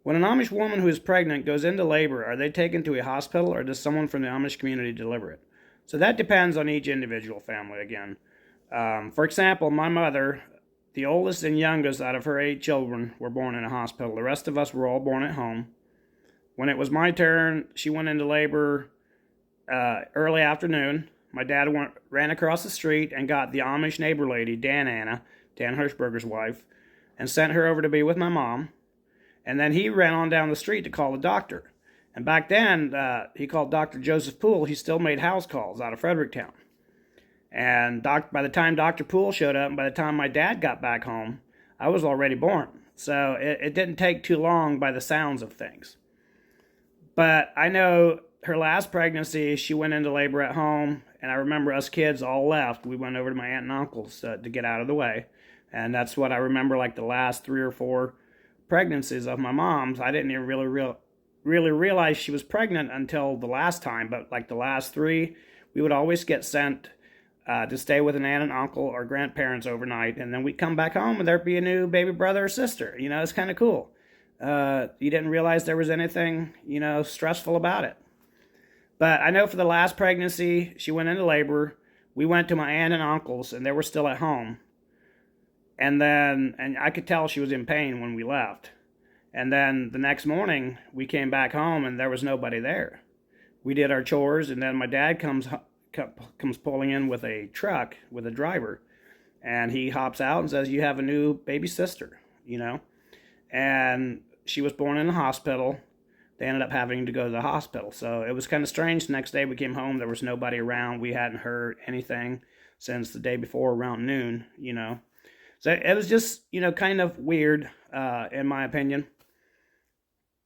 When an Amish woman who is pregnant goes into labor, are they taken to a hospital or does someone from the Amish community deliver it? So that depends on each individual family again. For example, my mother, the oldest and youngest out of her 8 children, were born in a hospital. The rest of us were all born at home. When it was my turn, she went into labor early afternoon. My dad ran across the street and got the Amish neighbor lady, Dan Hirschberger's wife, and sent her over to be with my mom. And then he ran on down the street to call the doctor. And back then, he called Dr. Joseph Poole. He still made house calls out of Fredericktown. And by the time Dr. Poole showed up, and by the time my dad got back home, I was already born. So it didn't take too long by the sounds of things. But I know her last pregnancy, she went into labor at home, and I remember us kids all left. We went over to my aunt and uncle's to get out of the way. And that's what I remember, like the last 3 or 4 pregnancies of my mom's. I didn't even really realize she was pregnant until the last time, but like the last 3, we would always get sent to stay with an aunt and uncle or grandparents overnight, and then we'd come back home and there'd be a new baby brother or sister. It's kind of cool. You didn't realize there was anything, stressful about it. But I know for the last pregnancy, she went into labor. We went to my aunt and uncle's, and they were still at home. And I could tell she was in pain when we left. And then the next morning, we came back home, and there was nobody there. We did our chores, and then my dad comes pulling in with a truck with a driver, and he hops out and says, "You have a new baby sister," And she was born in the hospital. They ended up having to go to the hospital. So it was kind of strange. The next day we came home, there was nobody around. We hadn't heard anything since the day before around noon, So it was just, kind of weird, in my opinion.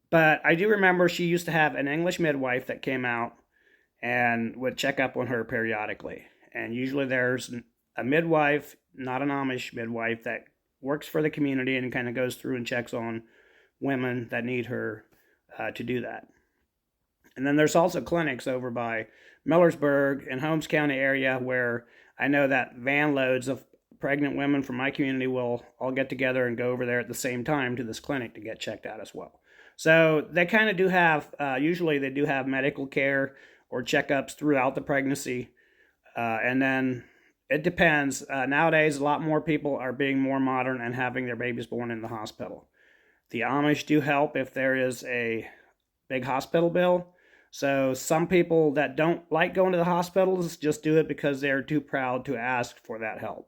But I do remember she used to have an English midwife that came out and would check up on her periodically. And usually there's a midwife, not an Amish midwife, that works for the community and kind of goes through and checks on women that need her to do that. And then there's also clinics over by Millersburg and Holmes County area where I know that van loads of pregnant women from my community will all get together and go over there at the same time to this clinic to get checked out as well. So they kind of do have, usually they do have medical care or checkups throughout the pregnancy. And then it depends. Nowadays, a lot more people are being more modern and having their babies born in the hospital. The Amish do help if there is a big hospital bill. So some people that don't like going to the hospitals just do it because they're too proud to ask for that help.